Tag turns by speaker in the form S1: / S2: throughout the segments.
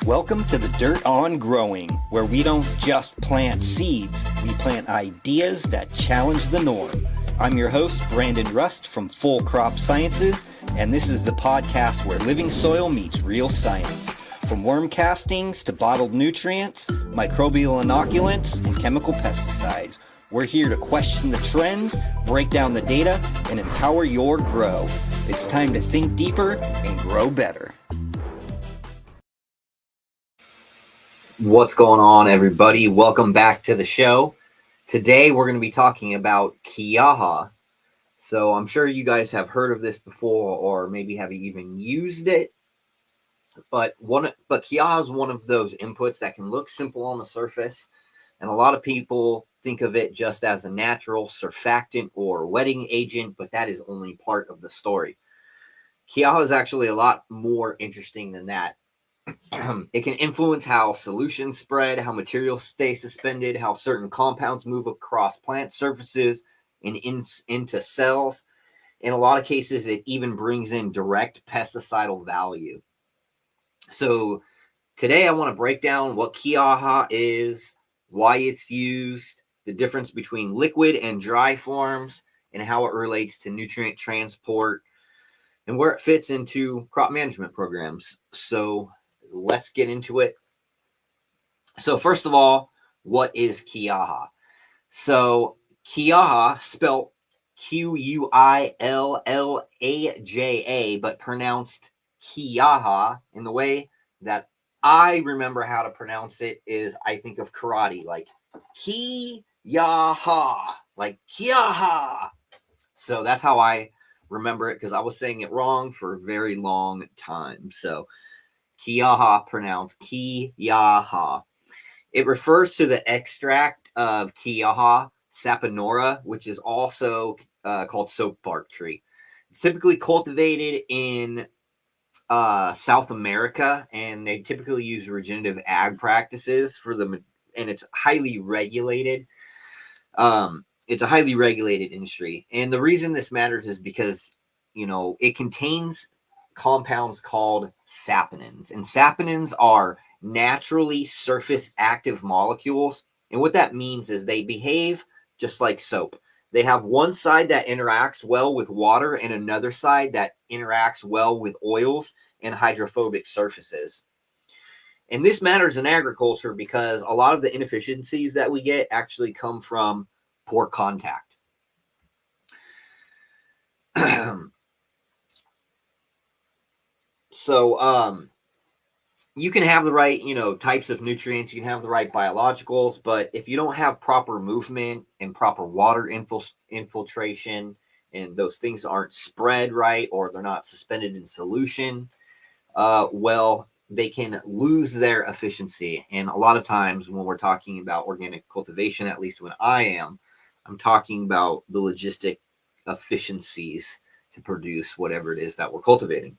S1: Welcome to the Dirt on Growing, where we don't just plant seeds, we plant ideas that challenge the norm. I'm your host, Brandon Rust from Full Crop Sciences, and this is the podcast where living soil meets real science. From worm castings to bottled nutrients, microbial inoculants, and chemical pesticides, we're here to question the trends, break down the data, and empower your grow. It's time to think deeper and grow better. What's going on, everybody? Welcome back to the show. Today we're going to be talking about QUILLAJA. So I'm sure you guys have heard of this before, or maybe have even used it. But QUILLAJA is one of those inputs that can look simple on the surface, and a lot of people think of it just as a natural surfactant or wetting agent, but that is only part of the story. QUILLAJA is actually a lot more interesting than that. It can influence how solutions spread, how materials stay suspended, how certain compounds move across plant surfaces and into cells. In a lot of cases, it even brings in direct pesticidal value. So today I want to break down what QUILLAJA is, why it's used, the difference between liquid and dry forms, and how it relates to nutrient transport, and where it fits into crop management programs. So let's get into it. So first of all, what is QUILLAJA? So QUILLAJA, spelled Q-U-I-L-L-A-J-A, but pronounced QUILLAJA in the way that I remember how to pronounce it is I think of karate, like QUILLAJA, like QUILLAJA. So that's how I remember it, because I was saying it wrong for a very long time. So QUILLAJA, pronounced QUILLAJA. It refers to the extract of QUILLAJA saponura, which is also called soap bark tree. It's typically cultivated in South America, and they typically use regenerative ag practices for them, and it's highly regulated. It's a highly regulated industry, and the reason this matters is because it contains compounds called saponins, and saponins are naturally surface active molecules, and what that means is they behave just like soap. They have one side that interacts well with water and another side that interacts well with oils and hydrophobic surfaces. And this matters in agriculture because a lot of the inefficiencies that we get actually come from poor contact. So you can have the right, types of nutrients, you can have the right biologicals, but if you don't have proper movement and proper water infiltration, and those things aren't spread right, or they're not suspended in solution, they can lose their efficiency. And a lot of times when we're talking about organic cultivation, at least when I'm talking about the logistic efficiencies to produce whatever it is that we're cultivating.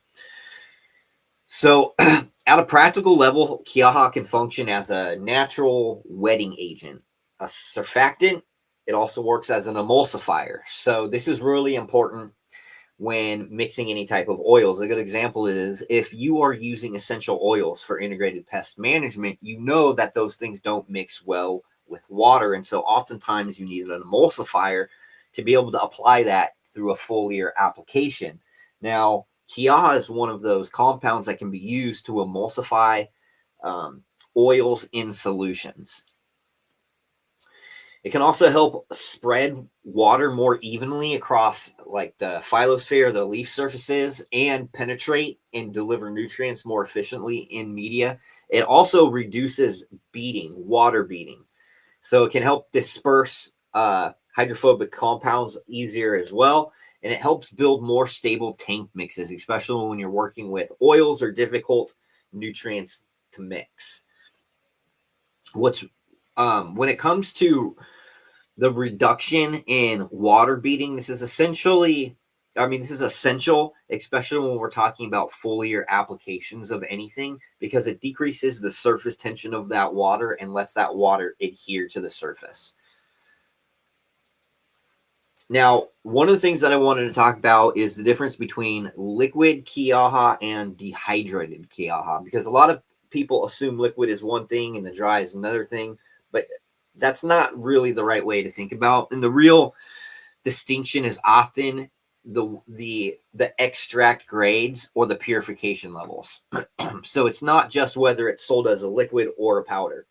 S1: So at a practical level, QUILLAJA can function as a natural wetting agent, a surfactant. It also works as an emulsifier. So this is really important when mixing any type of oils. A good example is if you are using essential oils for integrated pest management, you know that those things don't mix well with water. And so oftentimes you need an emulsifier to be able to apply that through a foliar application. Now, QUILLAJA is one of those compounds that can be used to emulsify oils in solutions. It can also help spread water more evenly across like the phyllosphere, the leaf surfaces, and penetrate and deliver nutrients more efficiently in media. It also reduces water beading. So it can help disperse hydrophobic compounds easier as well. And it helps build more stable tank mixes, especially when you're working with oils or difficult nutrients to mix. When it comes to the reduction in water beading, this is essential, especially when we're talking about foliar applications of anything, because it decreases the surface tension of that water and lets that water adhere to the surface. Now, one of the things that I wanted to talk about is the difference between liquid QUILLAJA and dehydrated QUILLAJA, because a lot of people assume liquid is one thing and the dry is another thing, but that's not really the right way to think about. And the real distinction is often the extract grades or the purification levels. So it's not just whether it's sold as a liquid or a powder.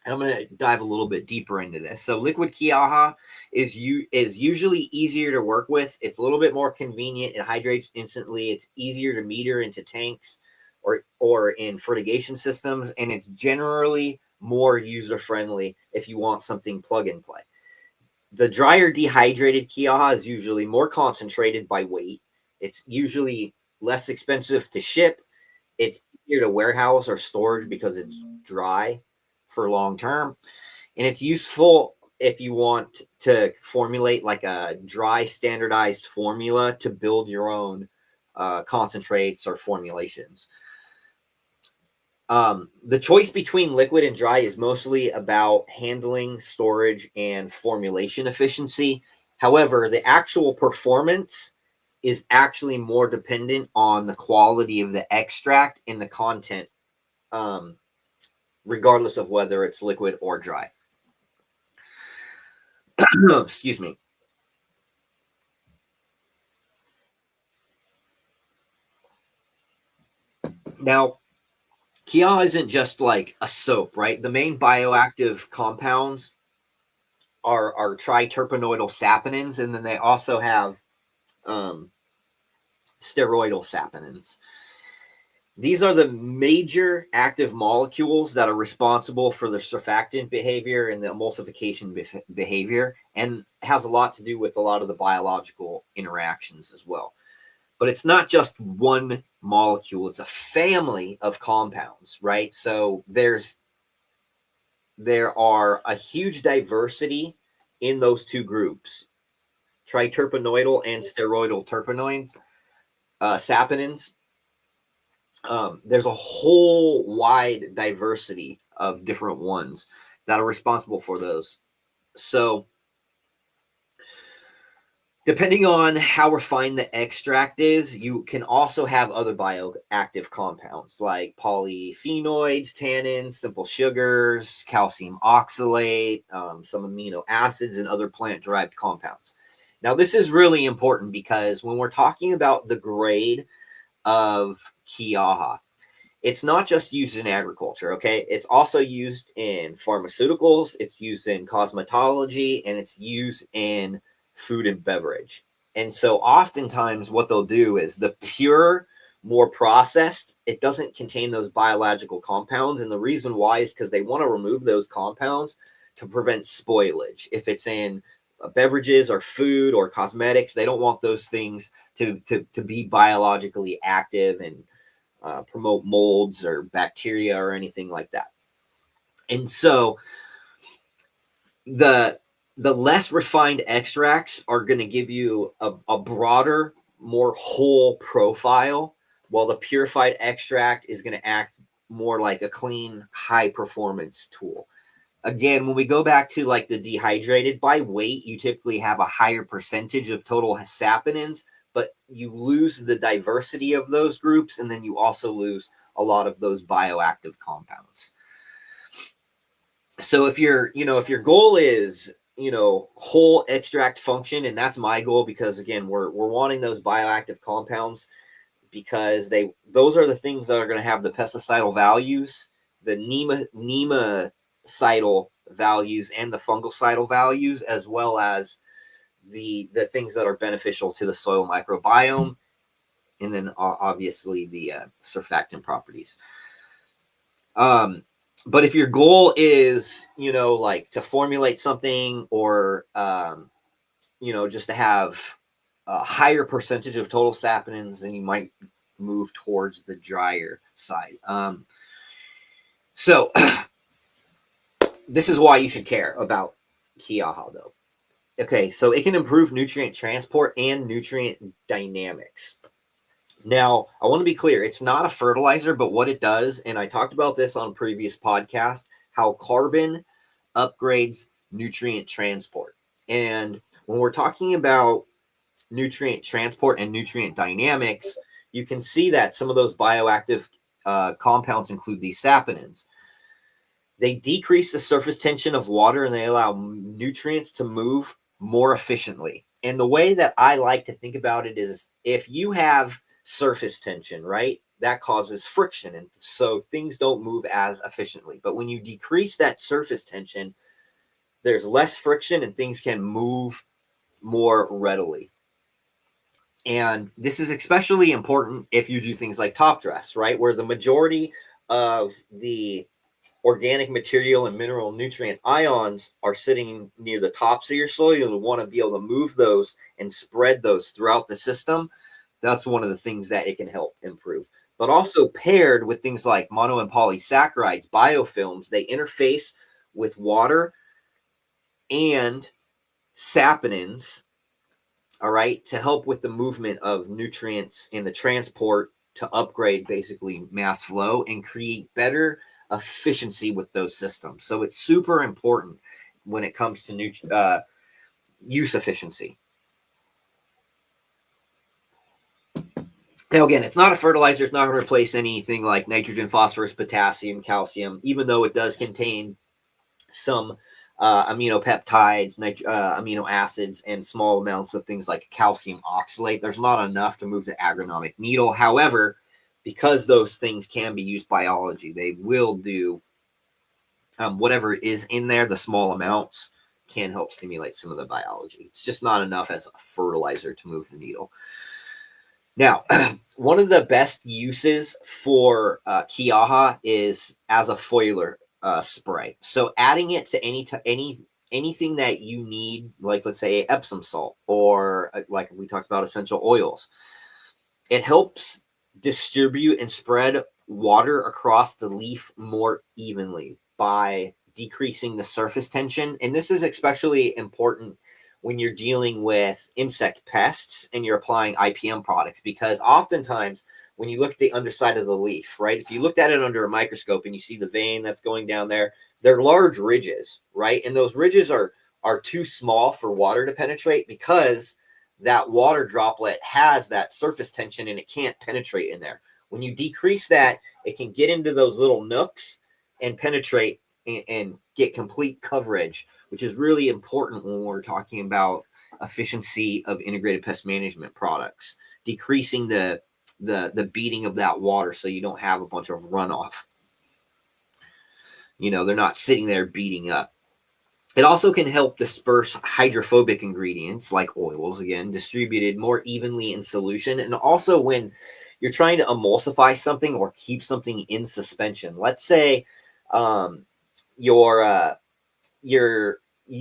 S1: And I'm going to dive a little bit deeper into this. So liquid QUILLAJA is usually easier to work with. It's a little bit more convenient. It hydrates instantly. It's easier to meter into tanks or in fertigation systems, and it's generally more user friendly if you want something plug and play. The drier dehydrated QUILLAJA is usually more concentrated by weight. It's usually less expensive to ship. It's easier to warehouse or storage because it's dry for long term. And it's useful if you want to formulate like a dry standardized formula to build your own concentrates or formulations. The choice between liquid and dry is mostly about handling, storage, and formulation efficiency. However, the actual performance is actually more dependent on the quality of the extract and the content, regardless of whether it's liquid or dry. Excuse me. Now, QUILLAJA isn't just like a soap, right? The main bioactive compounds are triterpenoidal saponins, and then they also have steroidal saponins. These are the major active molecules that are responsible for the surfactant behavior and the emulsification behavior, and has a lot to do with a lot of the biological interactions as well. But it's not just one molecule, it's a family of compounds, right? So there are a huge diversity in those two groups, triterpenoidal and steroidal terpenoids, saponins. There's a whole wide diversity of different ones that are responsible for those. So depending on how refined the extract is, you can also have other bioactive compounds like polyphenols, tannins, simple sugars, calcium oxalate, some amino acids, and other plant-derived compounds. Now, this is really important because when we're talking about the grade of QUILLAJA, it's not just used in agriculture, okay? It's also used in pharmaceuticals, it's used in cosmetology, and it's used in food and beverage. And so oftentimes what they'll do is the pure, more processed, it doesn't contain those biological compounds. And the reason why is because they want to remove those compounds to prevent spoilage. If it's in beverages or food or cosmetics, they don't want those things to be biologically active and promote molds or bacteria or anything like that. And so the less refined extracts are going to give you a broader, more whole profile, while the purified extract is going to act more like a clean, high performance tool. Again, when we go back to like the dehydrated, by weight, you typically have a higher percentage of total saponins, but you lose the diversity of those groups, and then you also lose a lot of those bioactive compounds. So if your goal is, whole extract function, and that's my goal, because again, we're wanting those bioactive compounds because those are the things that are going to have the pesticidal values, the nemacidal values, and the fungicidal values, as well as the things that are beneficial to the soil microbiome, and then obviously the surfactant properties. But if your goal is, like to formulate something or, just to have a higher percentage of total saponins, then you might move towards the drier side. So this is why you should care about QUILLAJA, though. Okay, so it can improve nutrient transport and nutrient dynamics. Now, I want to be clear, it's not a fertilizer, but what it does, and I talked about this on previous podcast, how carbon upgrades nutrient transport. And when we're talking about nutrient transport and nutrient dynamics, you can see that some of those bioactive compounds include these saponins. They decrease the surface tension of water and they allow nutrients to move more efficiently. And the way that I like to think about it is if you have surface tension, right, that causes friction. And so things don't move as efficiently. But when you decrease that surface tension, there's less friction and things can move more readily. And this is especially important if you do things like top dress, right, where the majority of the organic material and mineral nutrient ions are sitting near the tops of your soil. You'll want to be able to move those and spread those throughout the system. That's one of the things that it can help improve. But also paired with things like mono and polysaccharides, biofilms, they interface with water and saponins, all right, to help with the movement of nutrients in the transport to upgrade basically mass flow and create better efficiency with those systems. So it's super important when it comes to use efficiency. Now, again, it's not a fertilizer. It's not going to replace anything like nitrogen, phosphorus, potassium, calcium, even though it does contain some aminopeptides, amino acids, and small amounts of things like calcium oxalate. There's not enough to move the agronomic needle. However, because those things can be used biology, they will do whatever is in there. The small amounts can help stimulate some of the biology. It's just not enough as a fertilizer to move the needle. Now, one of the best uses for QUILLAJA is as a foliar spray. So adding it to anything that you need, like let's say Epsom salt or like we talked about essential oils, it helps distribute and spread water across the leaf more evenly by decreasing the surface tension. And this is especially important when you're dealing with insect pests and you're applying IPM products, because oftentimes when you look at the underside of the leaf, right, if you looked at it under a microscope and you see the vein that's going down there, they're large ridges, right? And those ridges are too small for water to penetrate because that water droplet has that surface tension and it can't penetrate in there. When you decrease that, it can get into those little nooks and penetrate and get complete coverage, which is really important when we're talking about efficiency of integrated pest management products, decreasing the beating of that water so you don't have a bunch of runoff. You know, they're not sitting there beating up. It also can help disperse hydrophobic ingredients like oils, again, distributed more evenly in solution. And also when you're trying to emulsify something or keep something in suspension, let's say you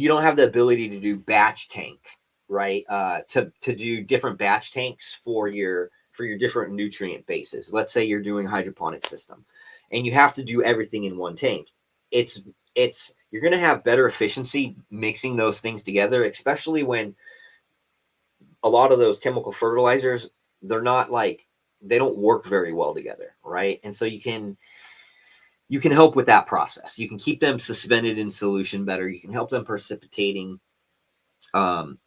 S1: don't have the ability to do batch tank, right? To do different batch tanks for your different nutrient bases. Let's say you're doing a hydroponic system and you have to do everything in one tank. You're going to have better efficiency mixing those things together, especially when a lot of those chemical fertilizers, they don't work very well together, right? And so you can help with that process. You can keep them suspended in solution better. You can help them precipitating. And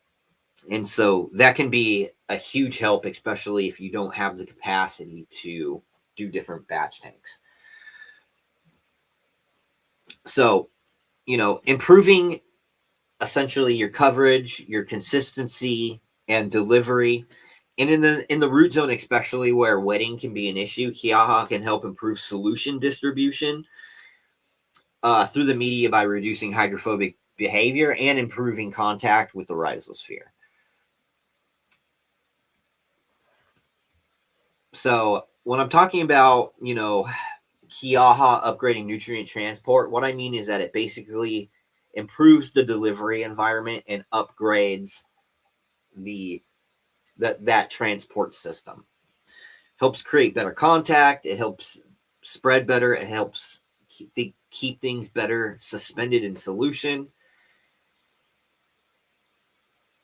S1: so that can be a huge help, especially if you don't have the capacity to do different batch tanks. So, improving essentially your coverage, your consistency, and delivery. And in the root zone, especially where wetting can be an issue, QUILLAJA can help improve solution distribution through the media by reducing hydrophobic behavior and improving contact with the rhizosphere. So when I'm talking about, QUILLAJA upgrading nutrient transport, what I mean is that it basically improves the delivery environment and upgrades that transport system. Helps create better contact. It helps spread better. It helps keep things better suspended in solution.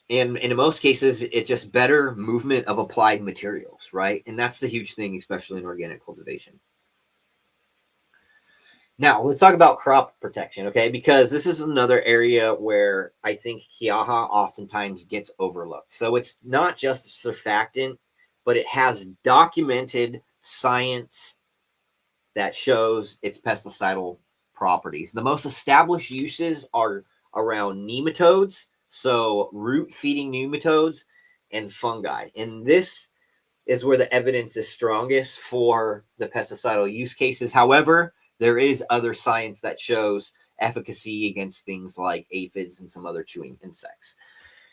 S1: And in most cases, it's just better movement of applied materials, right? And that's the huge thing, especially in organic cultivation. Now, let's talk about crop protection, okay? Because this is another area where I think QUILLAJA oftentimes gets overlooked. So it's not just a surfactant, but it has documented science that shows its pesticidal properties. The most established uses are around nematodes, so root-feeding nematodes, and fungi. And this is where the evidence is strongest for the pesticidal use cases. However, there is other science that shows efficacy against things like aphids and some other chewing insects.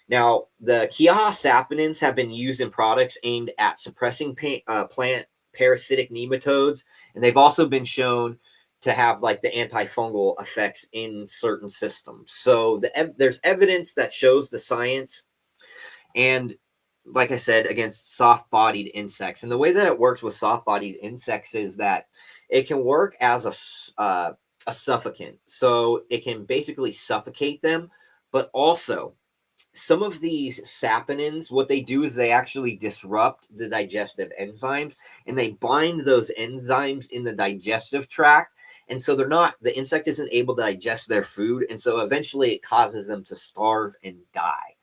S1: Now, the QUILLAJA saponins have been used in products aimed at suppressing plant parasitic nematodes, and they've also been shown to have like the antifungal effects in certain systems. So there's evidence that shows the science, and like I said, against soft-bodied insects. And the way that it works with soft-bodied insects is that it can work as a suffocant. So it can basically suffocate them, but also some of these saponins, what they do is they actually disrupt the digestive enzymes, and they bind those enzymes in the digestive tract. And so the insect isn't able to digest their food. And so eventually it causes them to starve and die.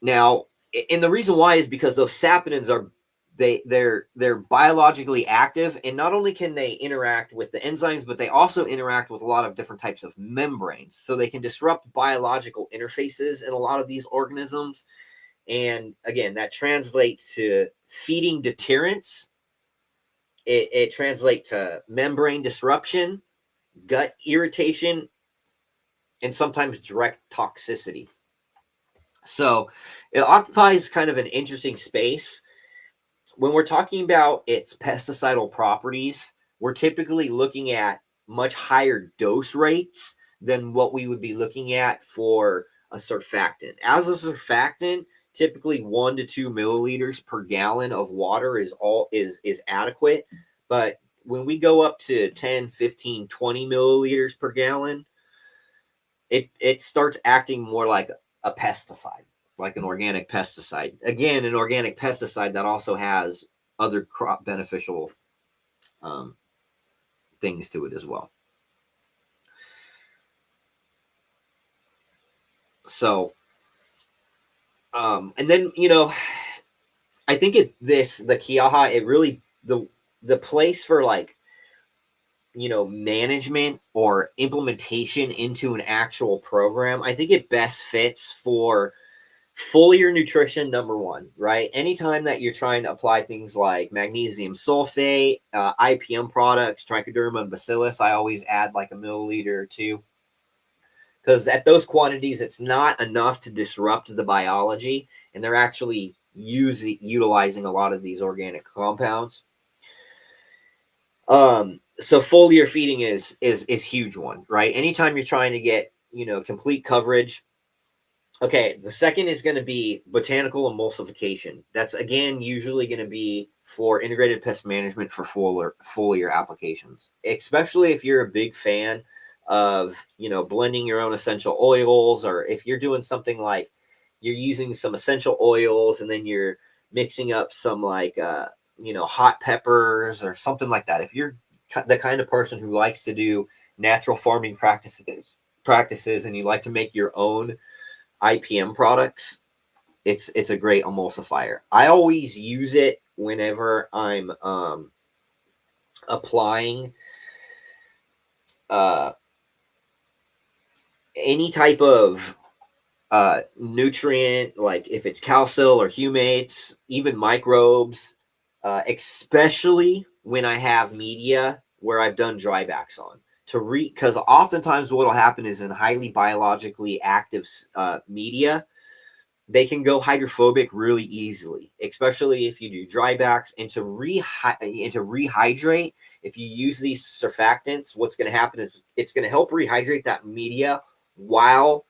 S1: Now, and the reason why is because those saponins are they're biologically active, and not only can they interact with the enzymes, but they also interact with a lot of different types of membranes. So they can disrupt biological interfaces in a lot of these organisms. And again, that translates to feeding deterrence. It translates to membrane disruption, gut irritation, and sometimes direct toxicity. So it occupies kind of an interesting space. When we're talking about its pesticidal properties, we're typically looking at much higher dose rates than what we would be looking at for a surfactant. As a surfactant, typically 1 to 2 milliliters per gallon of water is adequate. But when we go up to 10, 15, 20 milliliters per gallon, it starts acting more like a pesticide, like an organic pesticide. Again, an organic pesticide that also has other crop beneficial things to it as well. So, and then, I think the QUILLAJA, it really, the place for like, management or implementation into an actual program, I think it best fits for foliar nutrition, number one, right? Anytime that you're trying to apply things like magnesium sulfate, IPM products, trichoderma and bacillus, I always add like a milliliter or two. Because at those quantities, it's not enough to disrupt the biology, and they're actually utilizing a lot of these organic compounds. So foliar feeding is huge one, right? Anytime you're trying to get, complete coverage. Okay, the second is going to be botanical emulsification. That's again usually going to be for integrated pest management for foliar applications, especially if you're a big fan of, blending your own essential oils, or if you're doing something like you're using some essential oils and then you're mixing up some like hot peppers or something like that. If you're the kind of person who likes to do natural farming practices and you like to make your own IPM products, it's a great emulsifier. I always use it whenever I'm applying any type of nutrient, like if it's calcium or humates, even microbes, especially when I have media where I've done drybacks on, because oftentimes what will happen is in highly biologically active media, they can go hydrophobic really easily, especially if you do drybacks. And to rehydrate, if you use these surfactants, what's going to happen is it's going to help rehydrate that media while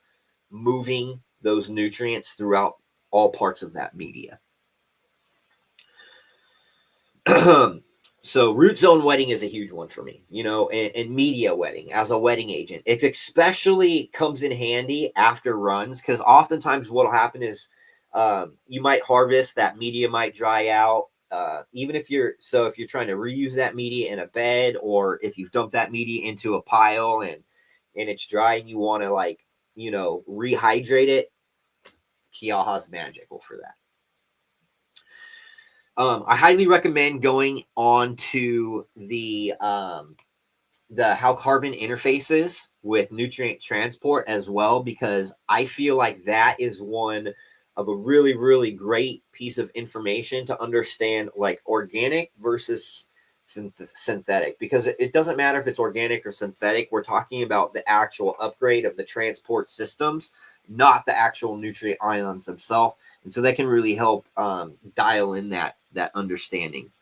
S1: moving those nutrients throughout all parts of that media. So root zone wetting is a huge one for me, and media wetting as a wetting agent. It especially comes in handy after runs, because oftentimes what will happen is you might harvest, that media might dry out. Even if you're trying to reuse that media in a bed, or if you've dumped that media into a pile and it's dry and you want to rehydrate it, QUILLAJA's magical for that. I highly recommend going on to the how carbon interfaces with nutrient transport as well, because I feel like that is one of a really, really great piece of information to understand, like organic versus synthetic, because it doesn't matter if it's organic or synthetic. We're talking about the actual upgrade of the transport systems, not the actual nutrient ions themselves. And so that can really help dial in that understanding.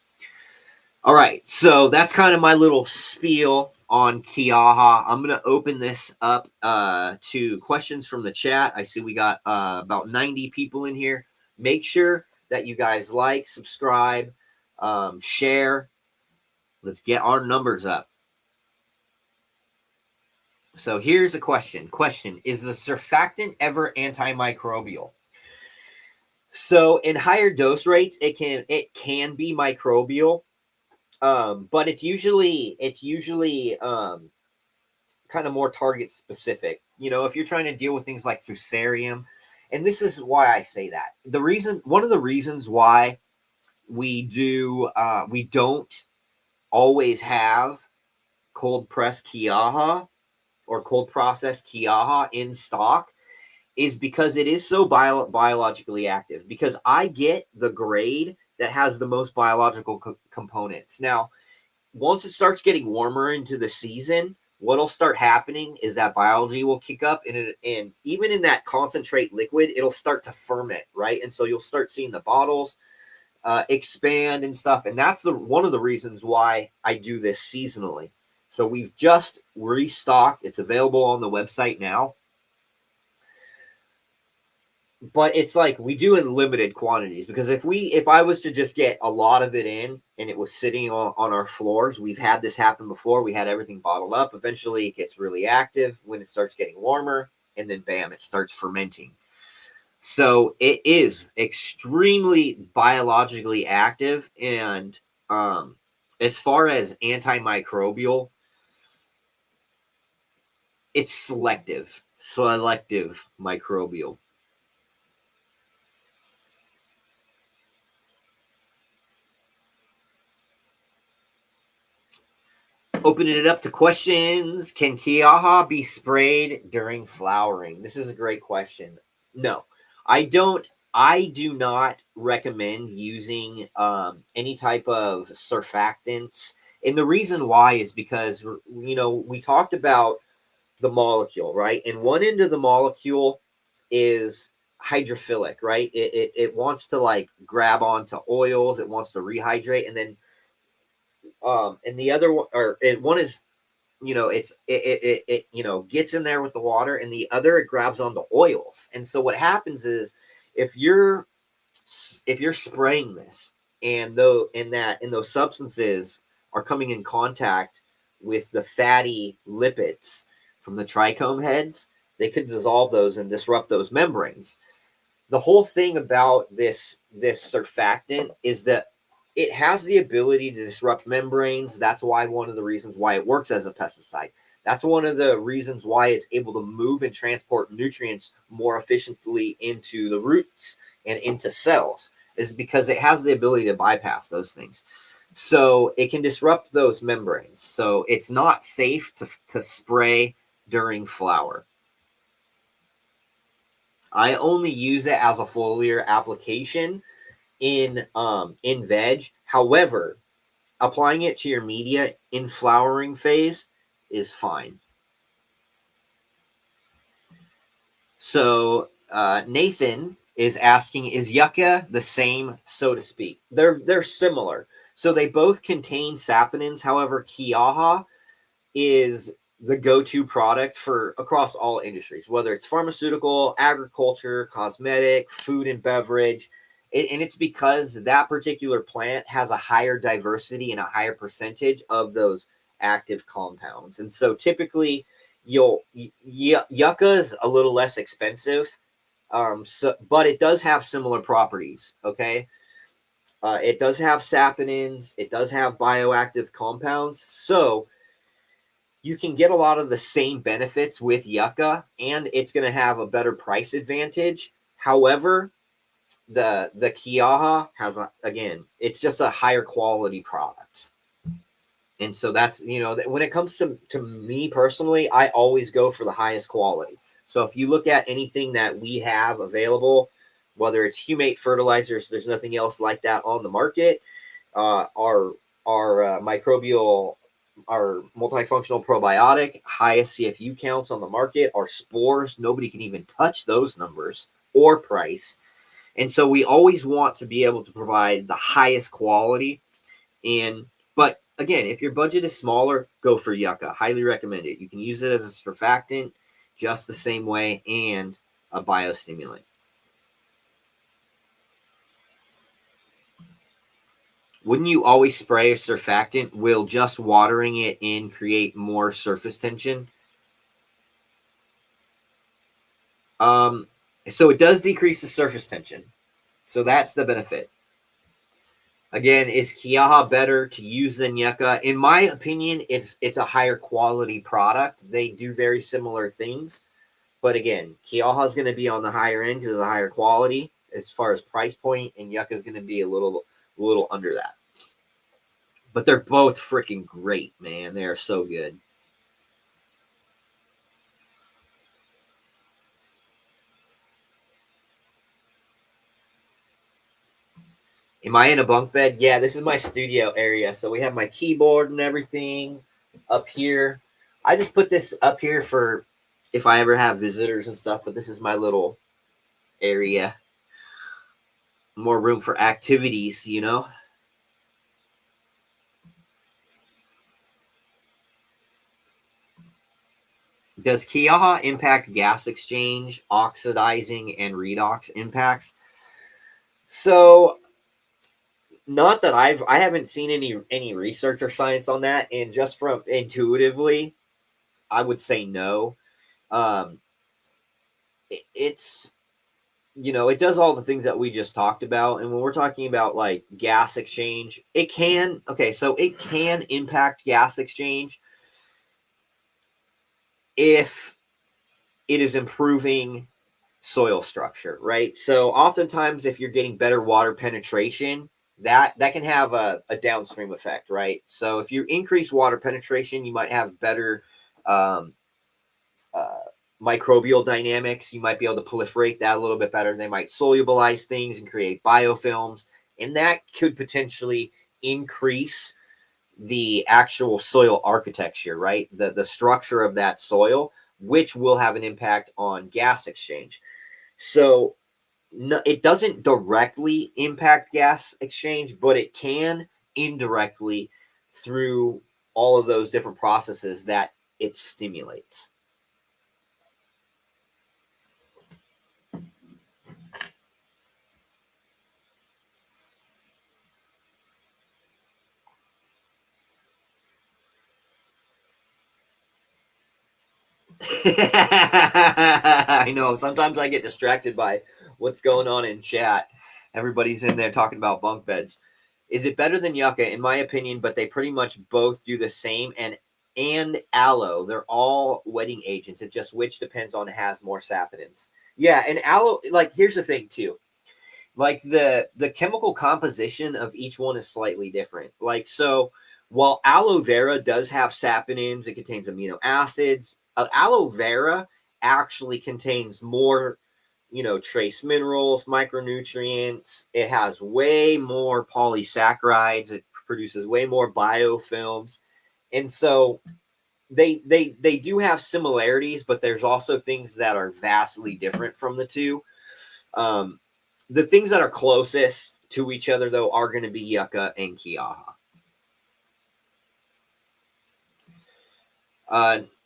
S1: All right, so that's kind of my little spiel on QUILLAJA. I'm going to open this up to questions from the chat. I see we got about 90 people in here. Make sure that you guys like, subscribe, share. Let's get our numbers up. So here's a question. Is the surfactant ever antimicrobial? So in higher dose rates, it can be microbial. But it's usually kind of more target specific. You know, if you're trying to deal with things like fusarium, and this is why I say that. One of the reasons why we don't always have cold press QUILLAJA or cold process QUILLAJA in stock is because it is so biologically active. Because I get the grade that has the most biological components. Now, once it starts getting warmer into the season, what'll start happening is that biology will kick up, and even in that concentrate liquid, it'll start to ferment, right? And so you'll start seeing the bottles expand and stuff. And that's one of the reasons why I do this seasonally. So we've just restocked. It's available on the website now. But it's like we do in limited quantities, because if I was to just get a lot of it in and it was sitting on our floors, we've had this happen before. We had everything bottled up. Eventually it gets really active when it starts getting warmer, and then bam, it starts fermenting. So it is extremely biologically active. And as far as antimicrobial, it's selective microbial. Opening it up to questions. Can QUILLAJA be sprayed during flowering? This is a great question. No, I don't. I do not recommend using any type of surfactants. And the reason why is because, you know, we talked about the molecule, right? And one end of the molecule is hydrophilic, right? It wants to like grab onto oils. It wants to rehydrate. And then and the other one, one is, you know, it you know, gets in there with the water, and the other, it grabs onto oils. And so what happens is, if you're spraying this, and those substances are coming in contact with the fatty lipids from the trichome heads, they could dissolve those and disrupt those membranes. The whole thing about this surfactant is that it has the ability to disrupt membranes. That's why one of the reasons why it works as a pesticide. That's one of the reasons why it's able to move and transport nutrients more efficiently into the roots and into cells, is because it has the ability to bypass those things. So it can disrupt those membranes. So it's not safe to spray during flower. I only use it as a foliar application in veg. However, applying it to your media in flowering phase is fine. So Nathan is asking, is yucca the same, so to speak? They're similar. So they both contain saponins. However, QUILLAJA is the go-to product for across all industries, whether it's pharmaceutical, agriculture, cosmetic, food and beverage. And it's because that particular plant has a higher diversity and a higher percentage of those active compounds. And so typically yucca is a little less expensive, but it does have similar properties. Okay. It does have saponins. It does have bioactive compounds. So you can get a lot of the same benefits with yucca, and it's going to have a better price advantage. However, the QUILLAJA has again, it's just a higher quality product. And so that's, when it comes to me personally, I always go for the highest quality. So if you look at anything that we have available, whether it's humate fertilizers, there's nothing else like that on the market. Our microbial, our multifunctional probiotic, highest CFU counts on the market. Our spores, nobody can even touch those numbers or price. And so we always want to be able to provide the highest quality. But again, if your budget is smaller, go for yucca. Highly recommend it. You can use it as a surfactant just the same way, and a biostimulant. Wouldn't you always spray a surfactant? Will just watering it in create more surface tension? So it does decrease the surface tension. So that's the benefit. Again, is QUILLAJA better to use than yucca? In my opinion, it's a higher quality product. They do very similar things. But again, QUILLAJA is going to be on the higher end because of the higher quality as far as price point, and yucca is going to be a little under that. But they're both freaking great, man. They are so good. Am I in a bunk bed? Yeah, this is my studio area. So we have my keyboard and everything up here. I just put this up here for if I ever have visitors and stuff, but this is my little area. More room for activities, Does QUILLAJA impact gas exchange, oxidizing, and redox impacts? So not that I haven't seen any research or science on that, and just from intuitively, I would say no. It's it does all the things that we just talked about, and when we're talking about like gas exchange, it can impact gas exchange if it is improving soil structure, right? So oftentimes if you're getting better water penetration, that can have a downstream effect, right? So if you increase water penetration, you might have better um, uh, microbial dynamics. You might be able to proliferate that a little bit better. They might solubilize things and create biofilms, and that could potentially increase the actual soil architecture, right? The structure of that soil, which will have an impact on gas exchange. So no, it doesn't directly impact gas exchange, but it can indirectly through all of those different processes that it stimulates. I know. Sometimes I get distracted by what's going on in chat. Everybody's in there talking about bunk beds. Is it better than yucca? In my opinion, but they pretty much both do the same. And aloe, they're all wetting agents. It just which depends on has more saponins. Yeah, and aloe. Like here's the thing too. Like the chemical composition of each one is slightly different. Like so, while aloe vera does have saponins, it contains amino acids. Aloe vera actually contains more, trace minerals, micronutrients. It has way more polysaccharides. It produces way more biofilms, and so they do have similarities, but there's also things that are vastly different from the two. Um, the things that are closest to each other, though, are going to be yucca and QUILLAJA.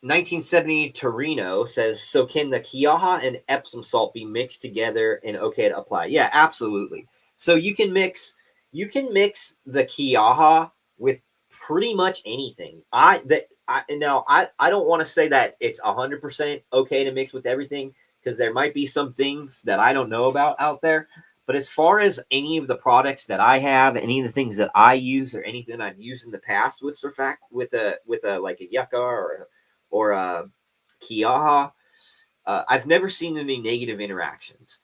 S1: 1970 Torino says, so can the QUILLAJA and Epsom salt be mixed together and okay to apply? Yeah, absolutely. So you can mix the QUILLAJA with pretty much anything. I don't want to say that it's 100% okay to mix with everything because there might be some things that I don't know about out there. But as far as any of the products that I have, any of the things that I use, or anything I've used in the past with surfact with a like a yucca or a QUILLAJA, I've never seen any negative interactions.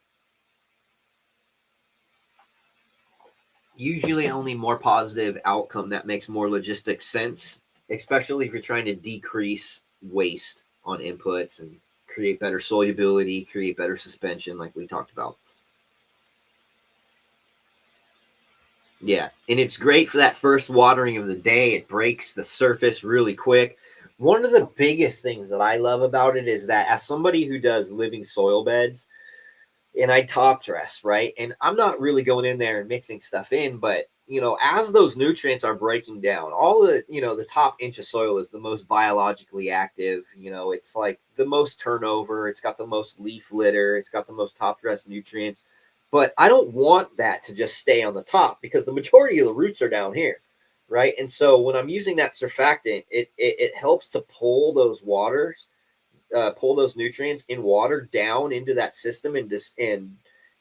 S1: usually only more positive outcome that makes more logistic sense, especially if you're trying to decrease waste on inputs and create better solubility, create better suspension, like we talked about. Yeah, and it's great for that first watering of the day. It breaks the surface really quick. One of the biggest things that I love about it is that as somebody who does living soil beds, and I top dress, right? And I'm not really going in there and mixing stuff in, but as those nutrients are breaking down, all the top inch of soil is the most biologically active. It's like the most turnover, it's got the most leaf litter, it's got the most top dress nutrients. But I don't want that to just stay on the top because the majority of the roots are down here, right? And so when I'm using that surfactant, it helps to pull those nutrients in water down into that system and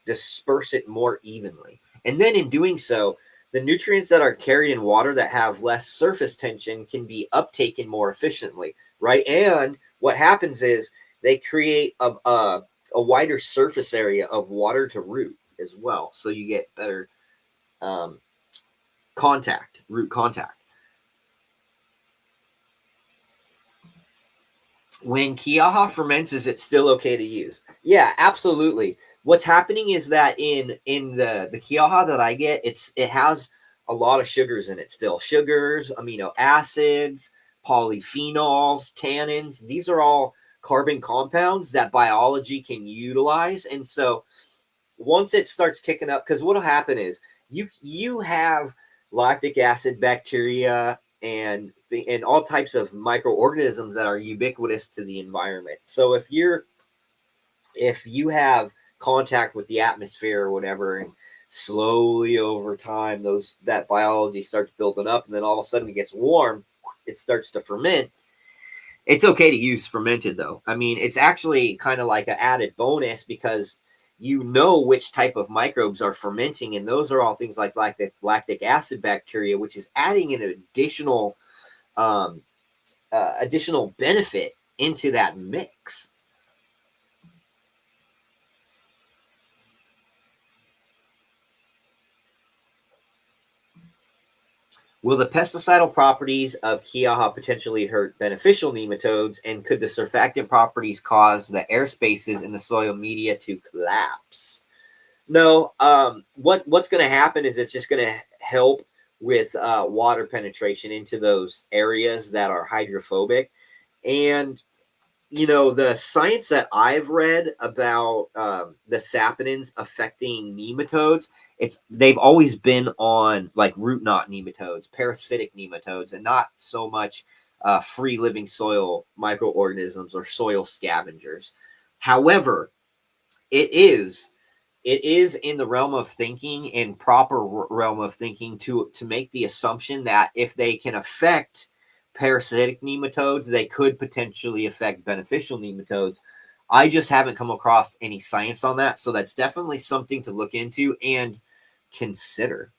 S1: disperse it more evenly. And then in doing so, the nutrients that are carried in water that have less surface tension can be uptaken more efficiently, right? And what happens is they create a wider surface area of water to root as well, so you get better um, root contact. When QUILLAJA ferments, is it still okay to use? Yeah, absolutely. What's happening is that in the QUILLAJA that I get, it has a lot of sugars in it still. Sugars, amino acids, polyphenols, tannins. These are all carbon compounds that biology can utilize. And so once it starts kicking up, because what'll happen is you have lactic acid bacteria and all types of microorganisms that are ubiquitous to the environment. So if you have contact with the atmosphere or whatever, and slowly over time that biology starts building up, and then all of a sudden it gets warm, it starts to ferment. It's okay to use fermented though. It's actually kind of like an added bonus because which type of microbes are fermenting, and those are all things like lactic acid bacteria, which is adding an additional benefit into that mix. Will the pesticidal properties of QUILLAJA potentially hurt beneficial nematodes, and could the surfactant properties cause the air spaces in the soil media to collapse? No. What's going to happen is it's just going to help with water penetration into those areas that are hydrophobic. And the science that I've read about the saponins affecting nematodes, they've always been on like root knot nematodes, parasitic nematodes, and not so much free living soil microorganisms or soil scavengers. However, it is in the realm of thinking and proper realm of thinking to make the assumption that if they can affect parasitic nematodes, they could potentially affect beneficial nematodes. I just haven't come across any science on that, so that's definitely something to look into and consider.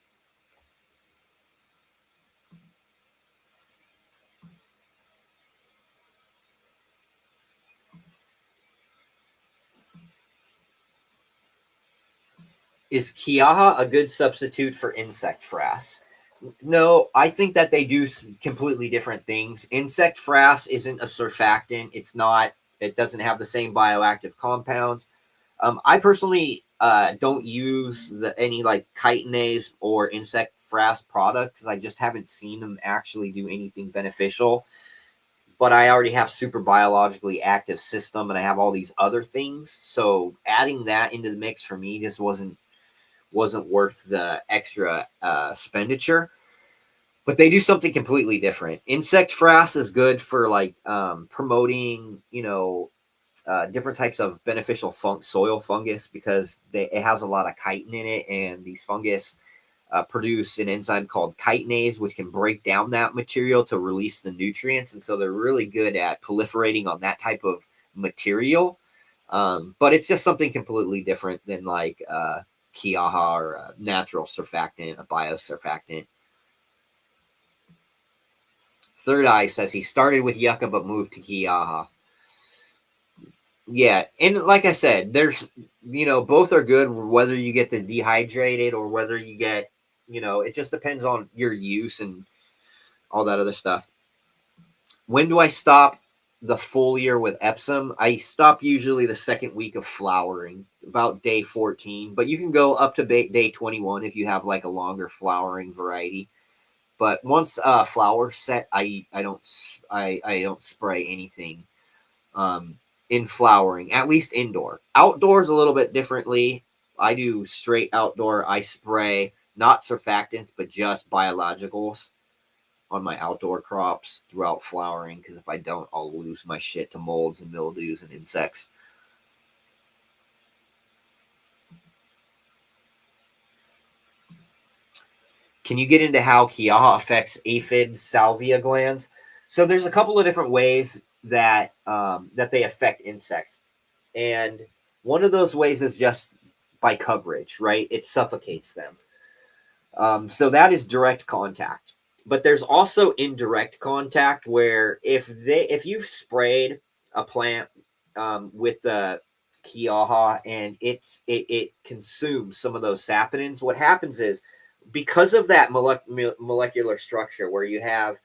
S1: Is QUILLAJA a good substitute for insect frass? No, I think that they do completely different things. Insect frass isn't a surfactant. It doesn't have the same bioactive compounds. I personally don't use any like chitinase or insect frass products because I just haven't seen them actually do anything beneficial. But I already have super biologically active system, and I have all these other things. So adding that into the mix for me just wasn't worth the extra expenditure. But they do something completely different. Insect frass is good for like promoting, different types of beneficial soil fungus because it has a lot of chitin in it, and these fungus produce an enzyme called chitinase, which can break down that material to release the nutrients, and so they're really good at proliferating on that type of material. But it's just something completely different than like QUILLAJA or a natural surfactant, a biosurfactant. Third Eye says he started with yucca but moved to QUILLAJA. Yeah, and like I said, there's both are good whether you get the dehydrated or whether you get You know, it just depends on your use and all that other stuff. When do I stop the foliar with Epsom? I stop usually the second week of flowering, about day 14, but you can go up to day 21 if you have like a longer flowering variety. But once flowers set, I don't spray anything in flowering, at least indoor. Outdoors a little bit differently. I do straight outdoor. I spray not surfactants, but just biologicals on my outdoor crops throughout flowering, because if I don't, I'll lose my shit to molds and mildews and insects. Can you get into how QUILLAJA affects aphid salvia glands? So there's a couple of different ways that that they affect insects, and one of those ways is just by coverage, right? It suffocates them. So that is direct contact. But there's also indirect contact where if you've sprayed a plant with the QUILLAJA and it consumes some of those saponins, what happens is, because of that molecular structure where you have,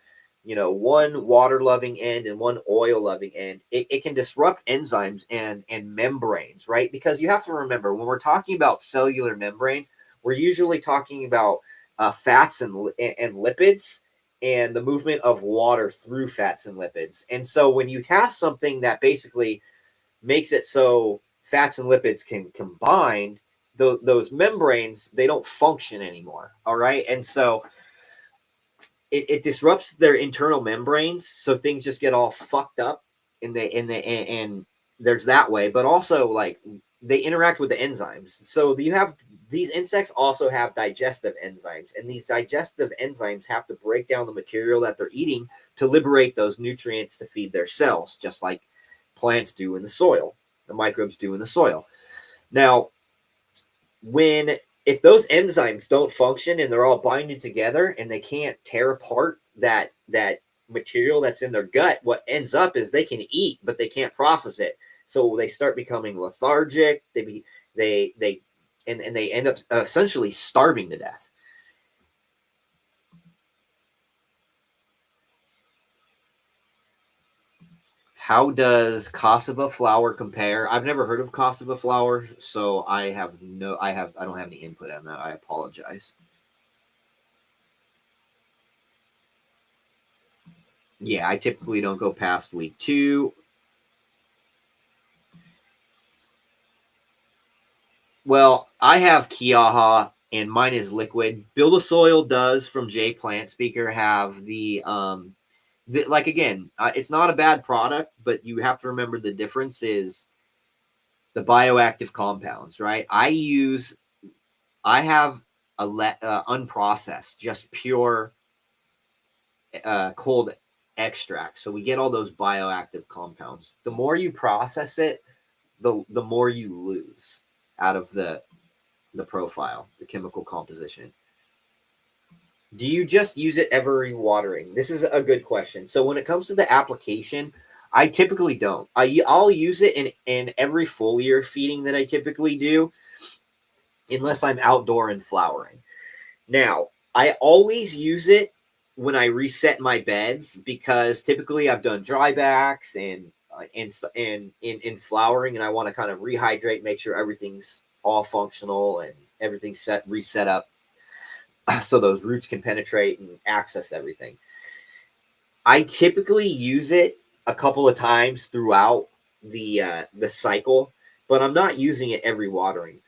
S1: you know, one water loving end and one oil loving end, it can disrupt enzymes and membranes, right? Because you have to remember, when we're talking about cellular membranes, we're usually talking about fats and lipids, and the movement of water through fats and lipids. And so when you have something that basically makes it so fats and lipids can combine, those membranes, they don't function anymore. All right. And so it disrupts their internal membranes, so things just get all fucked up, and there's that way. But also, like, they interact with the enzymes. So you have these insects also have digestive enzymes, and these digestive enzymes have to break down the material that they're eating to liberate those nutrients to feed their cells, just like plants do in the soil, the microbes do in the soil. Now, if those enzymes don't function and they're all binding together and they can't tear apart that material that's in their gut, what ends up is they can eat, but they can't process it. So they start becoming lethargic. They end up essentially starving to death. How does cassava flour compare? I've never heard of cassava flour, so I don't have any input on that. I apologize. Yeah, I typically don't go past week 2. Well, I have QUILLAJA and mine is liquid. Build a Soil does, from J Plant Speaker, have like, again, it's not a bad product, but you have to remember the difference is the bioactive compounds, right? I have unprocessed, just pure cold extract. So we get all those bioactive compounds. The more you process it, the more you lose out of the profile, the chemical composition. Do you just use it every watering? This is a good question. So when it comes to the application, I typically don't. I'll use it in every foliar feeding that I typically do, unless I'm outdoor and flowering. Now, I always use it when I reset my beds, because typically I've done dry backs and in flowering, and I want to kind of rehydrate, make sure everything's all functional and everything's reset up so those roots can penetrate and access everything. I typically use it a couple of times throughout the cycle, but I'm not using it every watering.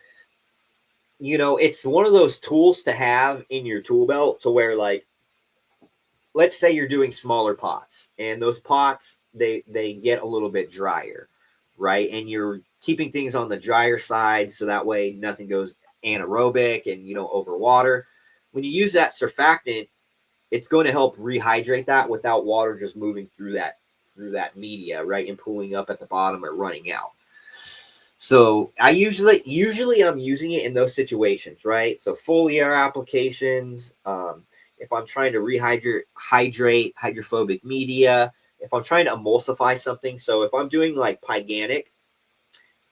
S1: You know, it's one of those tools to have in your tool belt, to where, like, let's say you're doing smaller pots, and those pots, they get a little bit drier, right? And you're keeping things on the drier side, so that way nothing goes anaerobic and you don't overwater. When you use that surfactant, it's going to help rehydrate that without water just moving through that media, right, and pooling up at the bottom or running out. So I usually I'm using it in those situations, right? So foliar applications, if I'm trying to hydrate hydrophobic media, if I'm trying to emulsify something. So if I'm doing like pyganic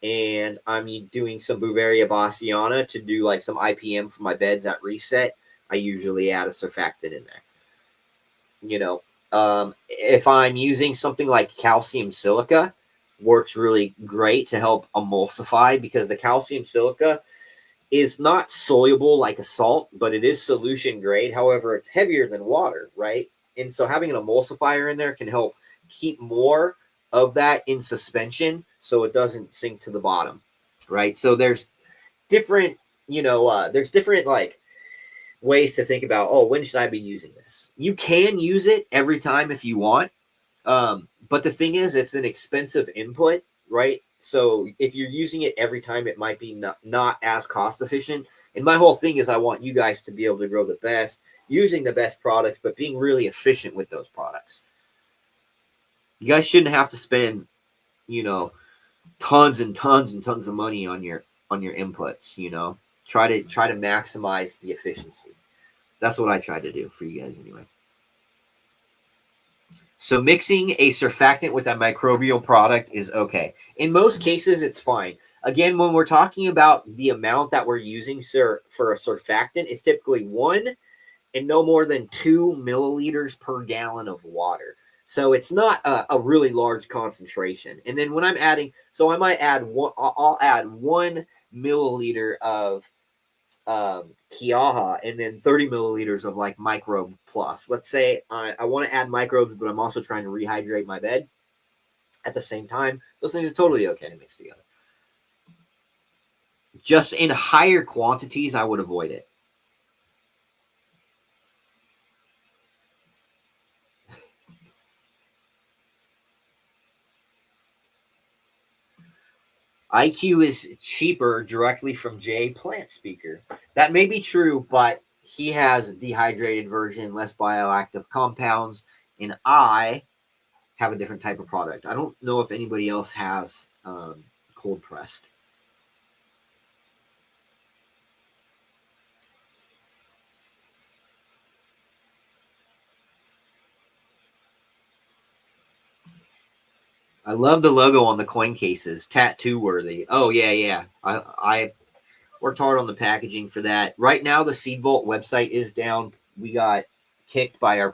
S1: and I'm doing some Beauveria bassiana to do like some IPM for my beds at reset, I usually add a surfactant in there. You know, if I'm using something like calcium silica, works really great to help emulsify, because the calcium silica is not soluble like a salt, but it is solution grade. However, it's heavier than water, right? And so having an emulsifier in there can help keep more of that in suspension so it doesn't sink to the bottom, right? So there's different, there's different like ways to think about, oh, when should I be using this? You can use it every time if you want. But the thing is, it's an expensive input, right? So if you're using it every time, it might be not as cost efficient. And my whole thing is I want you guys to be able to grow the best, using the best products, but being really efficient with those products. You guys shouldn't have to spend, you know, tons and tons and tons of money on your inputs, Try to maximize the efficiency. That's what I try to do for you guys anyway. So mixing a surfactant with a microbial product is okay. In most cases, it's fine. Again, when we're talking about the amount that we're using for a surfactant, it's typically 1 and no more than 2 milliliters per gallon of water. So it's not a really large concentration. And then when I'm adding, so I might add one, I'll add 1 milliliter of QUILLAJA and then 30 milliliters of like microbe plus. Let's say I want to add microbes, but I'm also trying to rehydrate my bed at the same time. Those things are totally okay to mix together. Just in higher quantities, I would avoid it. IQ is cheaper directly from Jay Plant Speaker. That may be true, but he has a dehydrated version, less bioactive compounds, and I have a different type of product. I don't know if anybody else has cold pressed. I love the logo on the coin cases, tattoo worthy. Oh yeah, yeah. I worked hard on the packaging for that. Right now, the Seed Vault website is down. We got kicked by our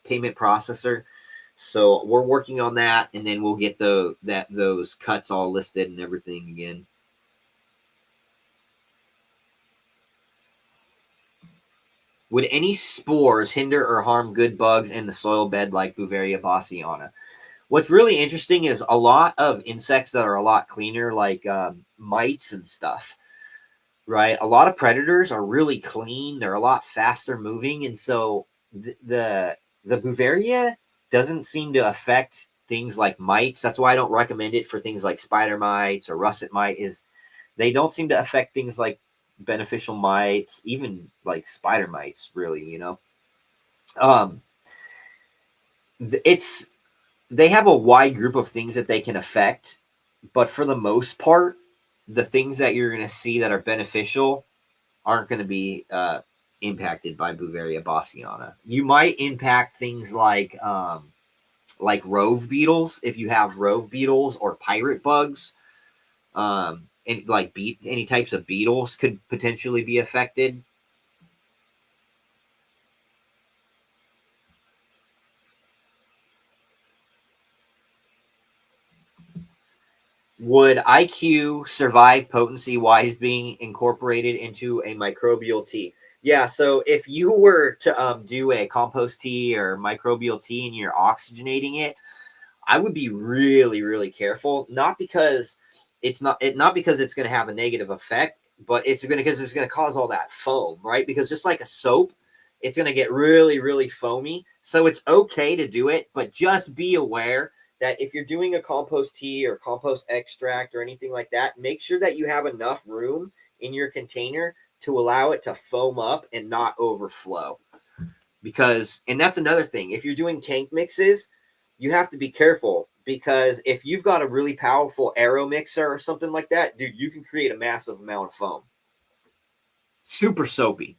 S1: payment processor, so we're working on that, and then we'll get those cuts all listed and everything again. Would any spores hinder or harm good bugs in the soil bed like Bouveria bassiana? What's really interesting is a lot of insects that are a lot cleaner, like mites and stuff, right? A lot of predators are really clean. They're a lot faster moving. And so the Bouveria doesn't seem to affect things like mites. That's why I don't recommend it for things like spider mites or russet mite. Is they don't seem to affect things like beneficial mites, even like spider mites, really. Um, it's they have a wide group of things that they can affect, but for the most part, the things that you're going to see that are beneficial aren't going to be impacted by Bouveria bassiana. You might impact things like rove beetles if you have rove beetles or pirate bugs. And like any types of beetles could potentially be affected. Would IQ survive potency wise being incorporated into a microbial tea? Yeah, so if you were to do a compost tea or microbial tea and you're oxygenating it, I would be really, really careful. Not because not because it's going to have a negative effect, but because it's going to cause all that foam, right? Because just like a soap, it's going to get really, really foamy. So it's okay to do it, but just be aware that if you're doing a compost tea or compost extract or anything like that, make sure that you have enough room in your container to allow it to foam up and not overflow. Because, and that's another thing, if you're doing tank mixes, you have to be careful, because if you've got a really powerful aero mixer or something like that, dude, you can create a massive amount of foam. Super soapy.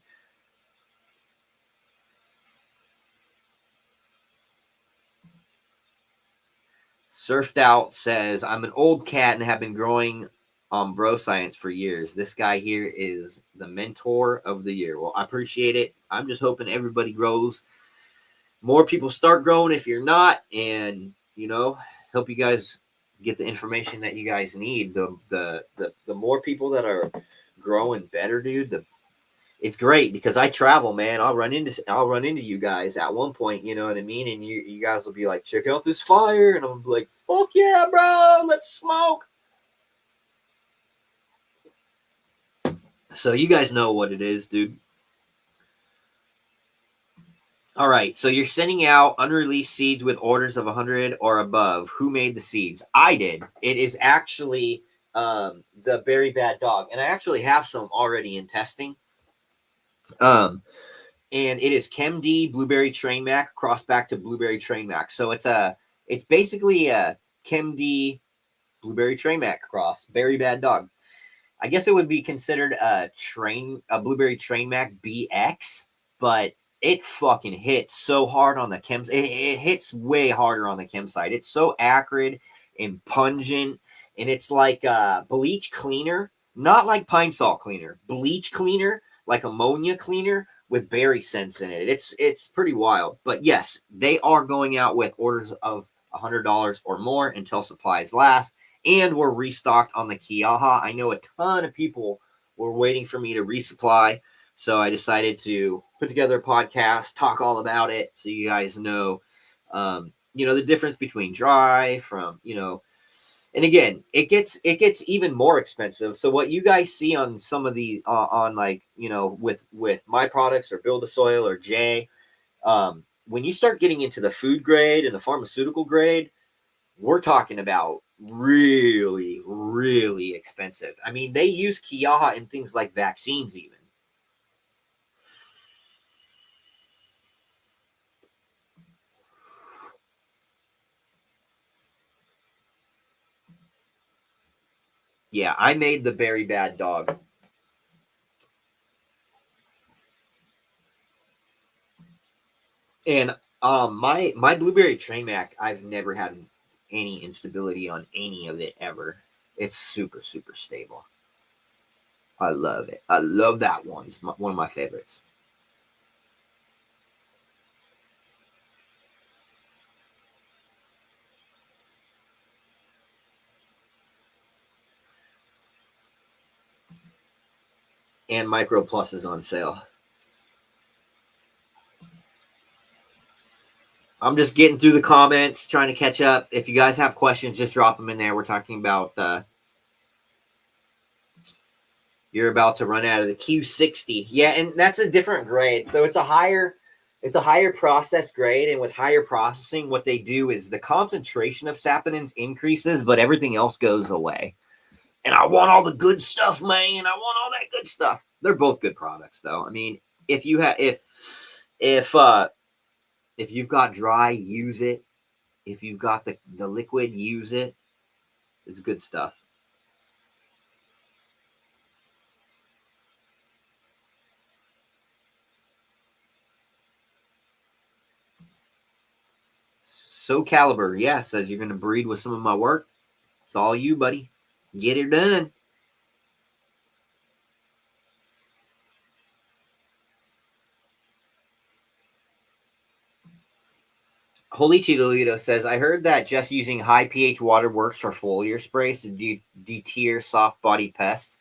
S1: Surfed Out says, I'm an old cat and have been growing on Bro Science for years. This guy here is the mentor of the year. Well, I appreciate it. I'm just hoping everybody grows. More people start growing if you're not, and help you guys get the information that you guys need. The more people that are growing better, dude, it's great because I travel, man. I'll run into you guys at one point, you know what I mean? And you guys will be like, check out this fire, and I'm like, fuck yeah, bro, let's smoke. So you guys know what it is, dude. All right, so you're sending out unreleased seeds with orders of 100 or above. Who made the seeds? I did. It is actually the Berry Bad Dog, and I actually have some already in testing. And it is Chem D Blueberry Train Mac crossed back to Blueberry Train Mac. So it's basically a Chem D Blueberry Train Mac cross, Berry Bad Dog. I guess it would be considered a Blueberry Train Mac BX, but it fucking hits so hard on the chem. It hits way harder on the chem side. It's so acrid and pungent, and it's like bleach cleaner, not like pine salt cleaner, bleach cleaner, like ammonia cleaner with berry scents in it. It's pretty wild. But yes, they are going out with orders of $100 or more until supplies last. And we're restocked on the QUILLAJA. I know a ton of people were waiting for me to resupply. So I decided to put together a podcast, talk all about it, so you guys know, the difference between dry from, and again, it gets even more expensive. So what you guys see on some of the, on like, with my products or Build a Soil or Jay, when you start getting into the food grade and the pharmaceutical grade, we're talking about really, really expensive. I mean, they use QUILLAJA in things like vaccines even. Yeah, I made the Berry Bad Dog. And my Blueberry Train Mac, I've never had any instability on any of it ever. It's super, super stable. I love it. I love that one. It's one of my favorites. And Micro Plus is on sale. I'm just getting through the comments, trying to catch up. If you guys have questions, just drop them in there. We're talking about you're about to run out of the Q60. Yeah, and that's a different grade. So it's a higher process grade, and with higher processing, what they do is the concentration of saponins increases, but everything else goes away. And I want all the good stuff, man. I want all that good stuff. They're both good products, though. I mean, if you have if you've got dry, use it. If you've got the liquid, use it. It's good stuff. So Caliber, yeah, says you're going to breed with some of my work. It's all you, buddy. Get it done. Holy Chidolito says, I heard that just using high pH water works for foliar sprays to deter soft body pests.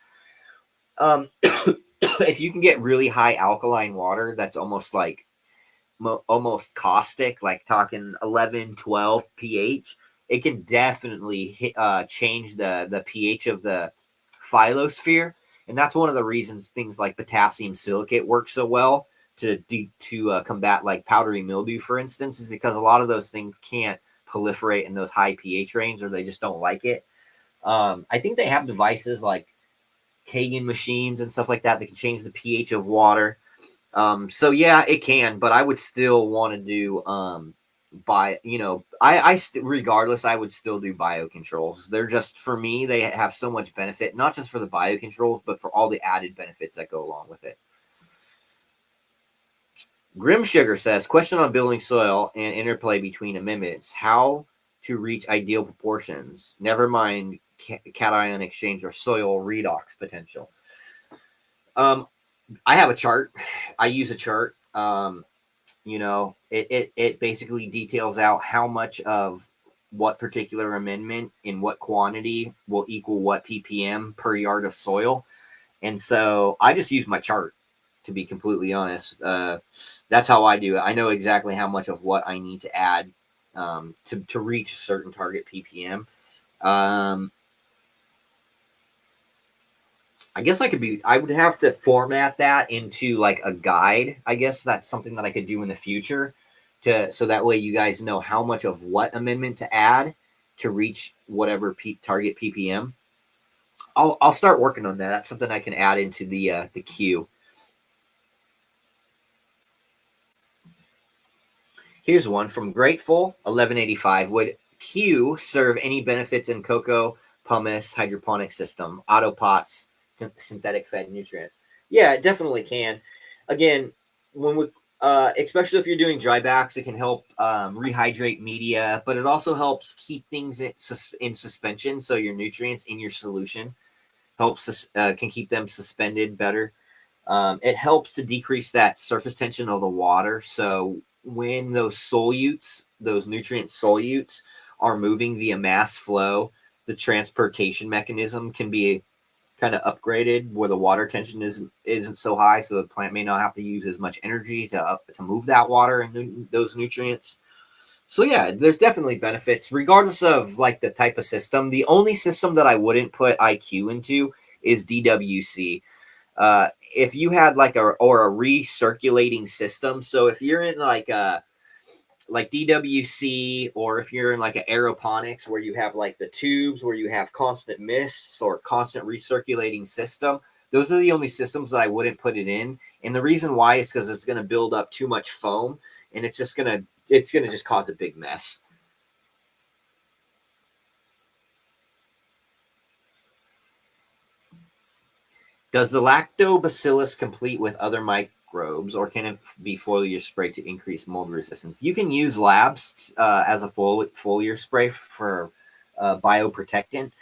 S1: If you can get really high alkaline water, that's almost like almost caustic, like talking 11, 12 pH, it can definitely change the pH of the phylosphere. And that's one of the reasons things like potassium silicate work so well to combat like powdery mildew, for instance, is because a lot of those things can't proliferate in those high pH ranges, or they just don't like it. I think they have devices like Kagan machines and stuff like that that can change the pH of water. So yeah, it can, but I would still want to do regardless, I would still do biocontrols. They're just, for me, they have so much benefit, not just for the biocontrols, but for all the added benefits that go along with it. Grim Sugar says, question on building soil and interplay between amendments. How to reach ideal proportions. Never mind cation exchange or soil redox potential. I have a chart. I use a chart. It basically details out how much of what particular amendment in what quantity will equal what ppm per yard of soil. And so I just use my chart, to be completely honest. That's how I do it. I know exactly how much of what I need to add to reach a certain target ppm. I guess I would have to format that into like a guide. I guess that's something that I could do in the future so that way you guys know how much of what amendment to add to reach whatever target ppm. I'll start working on that. That's something I can add into the queue. Here's one from Grateful 1185. Would Q serve any benefits in cocoa, pumice, hydroponic system, autopots, synthetic fed nutrients? Yeah, it definitely can. Again, especially if you're doing dry backs, it can help rehydrate media, but it also helps keep things in suspension. So your nutrients in your solution can keep them suspended better. It helps to decrease that surface tension of the water. So when those nutrient solutes are moving via mass flow, the transportation mechanism can be kind of upgraded where the water tension isn't so high, so the plant may not have to use as much energy to move that water and those nutrients. So yeah, there's definitely benefits regardless of like the type of system. The only system that I wouldn't put IQ into is DWC. If you had like a recirculating system, so if you're in like DWC, or if you're in like an aeroponics where you have like the tubes where you have constant mists or constant recirculating system, those are the only systems that I wouldn't put it in. And the reason why is because it's going to build up too much foam, and it's going to just cause a big mess. Does the lactobacillus complete with other microbes, or can it be foliar spray to increase mold resistance? You can use labs as a foliar spray for bioprotectant,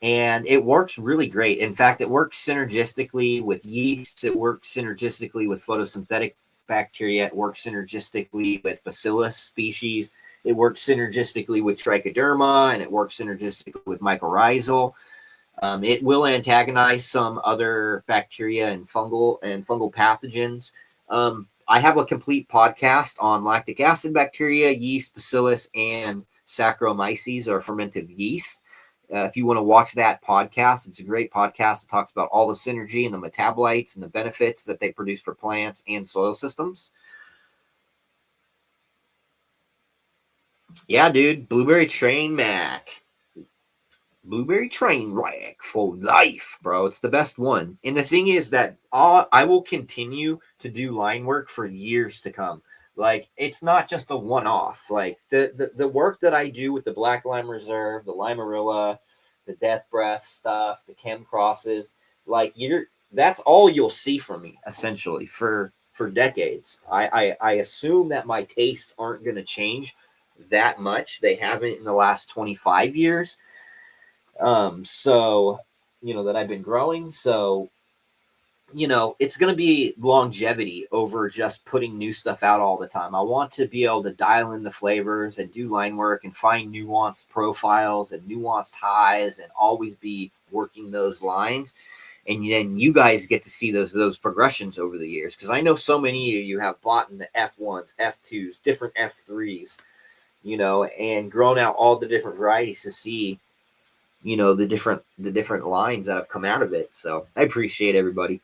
S1: and it works really great. In fact, it works synergistically with yeast. It works synergistically with photosynthetic bacteria. It works synergistically with bacillus species. It works synergistically with trichoderma, and it works synergistically with mycorrhizal. It will antagonize some other bacteria and fungal pathogens. I have a complete podcast on lactic acid bacteria, yeast, bacillus, and Saccharomyces, or fermentive yeast. If you want to watch that podcast, it's a great podcast. It talks about all the synergy and the metabolites and the benefits that they produce for plants and soil systems. Yeah, dude. Blueberry Train Mac. Blueberry Train Wreck for life, bro. It's the best one. And the thing is that I will continue to do line work for years to come. Like, it's not just a one-off. Like, the work that I do with the Black Lime Reserve, the Limarilla, the Death Breath stuff, the Chem Crosses, like, that's all you'll see from me, essentially, for decades. I assume that my tastes aren't going to change that much. They haven't in the last 25 years. So, that I've been growing. So, it's going to be longevity over just putting new stuff out all the time. I want to be able to dial in the flavors and do line work and find nuanced profiles and nuanced highs and always be working those lines. And then you guys get to see those progressions over the years. Because I know so many of you have bought in the F1s, F2s, different F3s, and grown out all the different varieties to see the different lines that have come out of it. So I appreciate everybody.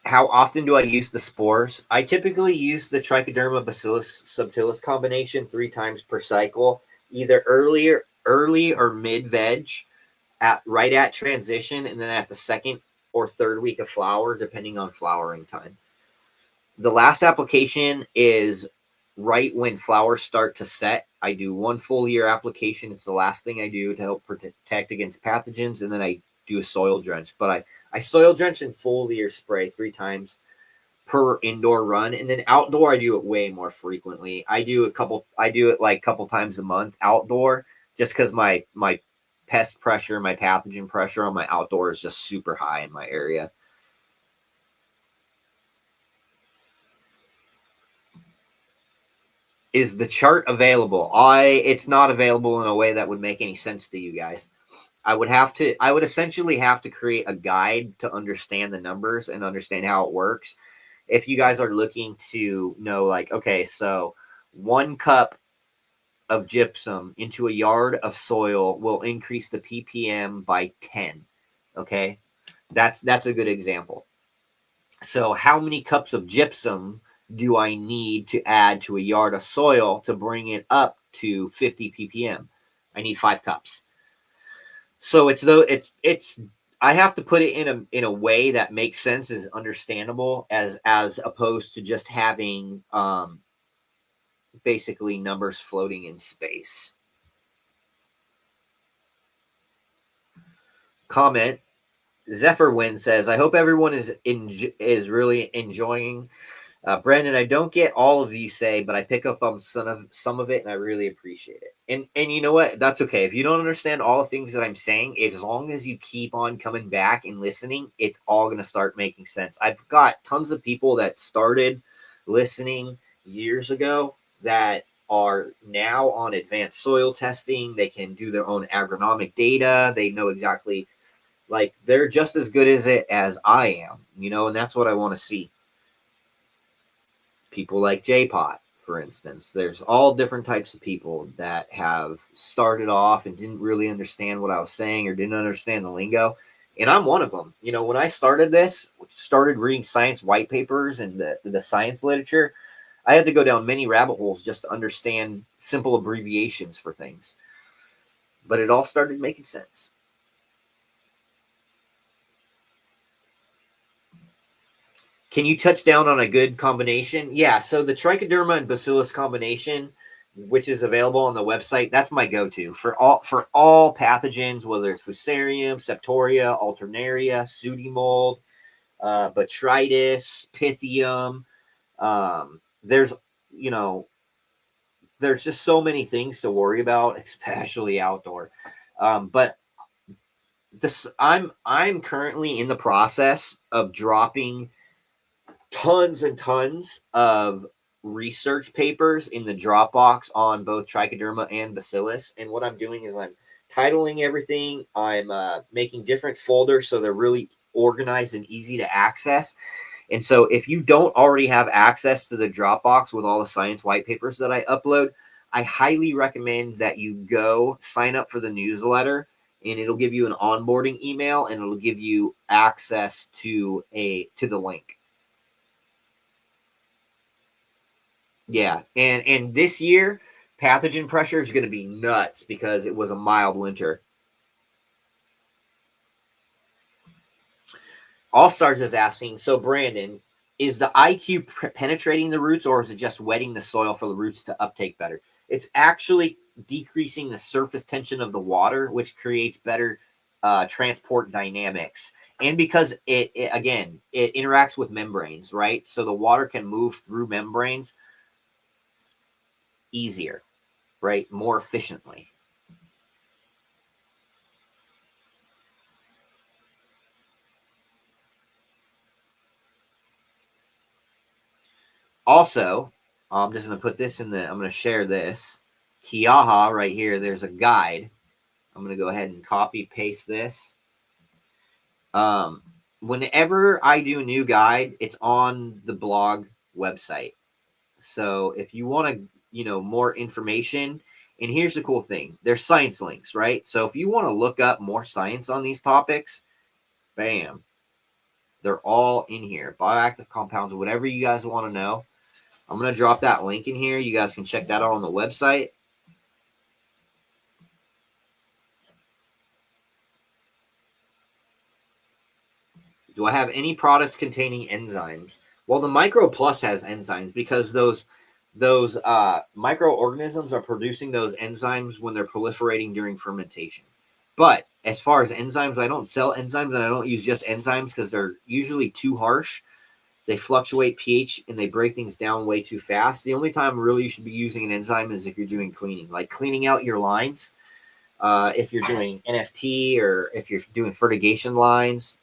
S1: How often do I use the spores? I typically use the Trichoderma bacillus subtilis combination 3 times per cycle, either early or mid veg, right at transition, and then at the second or third week of flower, depending on flowering time. The last application is right when flowers start to set. I do 1 full year application. It's the last thing I do to help protect against pathogens, and then I do a soil drench. But I soil drench and foliar spray 3 times per indoor run, and then outdoor I do it way more frequently. I do it like a couple times a month outdoor, just because my pest pressure, my pathogen pressure on my outdoor is just super high in my area. Is the chart available? It's not available in a way that would make any sense to you guys. I would essentially have to create a guide to understand the numbers and understand how it works. If you guys are looking to know, like, okay, so 1 cup of gypsum into a yard of soil will increase the ppm by 10. Okay, that's a good example. So how many cups of gypsum do I need to add to a yard of soil to bring it up to 50 ppm? I need 5 cups. So it's I have to put it in a way that makes sense, is understandable, as opposed to just having basically numbers floating in space. Comment. Zephyr Wind says, I hope everyone is really enjoying. Brandon, I don't get all of you say, but I pick up on some of it, and I really appreciate it. And you know what? That's okay. If you don't understand all the things that I'm saying, as long as you keep on coming back and listening, it's all going to start making sense. I've got tons of people that started listening years ago that are now on advanced soil testing. They can do their own agronomic data. They know exactly, like, they're just as good as it as I am, and that's what I want to see. People like J-Pot, for instance. There's all different types of people that have started off and didn't really understand what I was saying or didn't understand the lingo. And I'm one of them. When I started reading science white papers and the science literature, I had to go down many rabbit holes just to understand simple abbreviations for things. But it all started making sense. Can you touch down on a good combination? Yeah, so the trichoderma and bacillus combination, which is available on the website, that's my go-to for all pathogens, whether it's Fusarium, Septoria, Alternaria, Pseudomold, Botrytis, Pythium. There's there's just so many things to worry about, especially outdoor. But I'm currently in the process of dropping tons and tons of research papers in the Dropbox on both trichoderma and bacillus. And what I'm doing is I'm titling everything. I'm making different folders so they're really organized and easy to access. And so if you don't already have access to the Dropbox with all the science white papers that I upload, I highly recommend that you go sign up for the newsletter, and it'll give you an onboarding email, and it'll give you access to the link. Yeah, and this year, pathogen pressure is going to be nuts because it was a mild winter. All Stars is asking, so Brandon, is the IQ penetrating the roots, or is it just wetting the soil for the roots to uptake better? It's actually decreasing the surface tension of the water, which creates better transport dynamics. And because it interacts with membranes, right? So the water can move through membranes easier, right? More efficiently. Also, I'm just going to put this I'm going to share this. QUILLAJA right here, there's a guide. I'm going to go ahead and copy paste this. Whenever I do a new guide, it's on the blog website. So if you want to, more information, and here's the cool thing, there's science links, right? So if you want to look up more science on these topics, bam, they're all in here. Bioactive compounds, whatever you guys want to know. I'm going to drop that link in here. You guys can check that out on the website. Do I have any products containing enzymes? Well, the Micro Plus has enzymes because those microorganisms are producing those enzymes when they're proliferating during fermentation. But as far as enzymes, I don't sell enzymes, and I don't use just enzymes because they're usually too harsh. They fluctuate pH and they break things down way too fast. The only time really you should be using an enzyme is if you're doing cleaning, like cleaning out your lines. If you're doing NFT or if you're doing fertigation lines.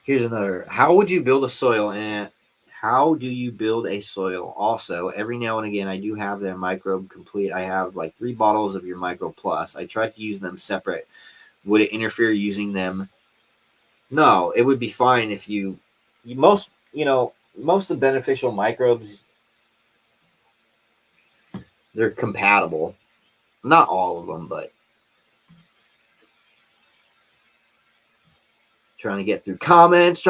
S1: Here's another. How would you build a soil? And how do you build a soil? Also, every now and again, I do have their microbe complete. I have like 3 bottles of your micro plus. I tried to use them separate. Would it interfere using them? No, it would be fine if most most of the beneficial microbes, they're compatible. Not all of them, but trying to get through comments.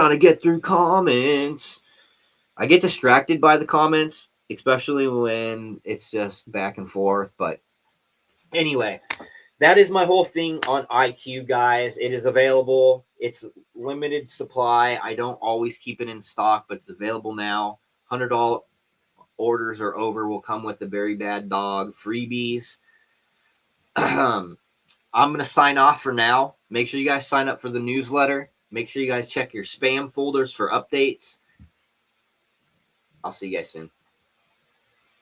S1: I get distracted by the comments, especially when it's just back and forth. But anyway, that is my whole thing on IQ, guys. It is available. It's limited supply. I don't always keep it in stock, but it's available now. $100 orders are over. Will come with the Very Bad Dog freebies. I'm going to sign off for now. Make sure you guys sign up for the newsletter. Make sure you guys check your spam folders for updates. I'll see you guys soon.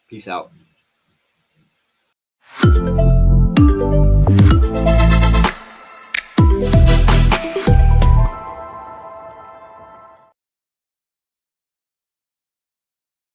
S1: Peace out.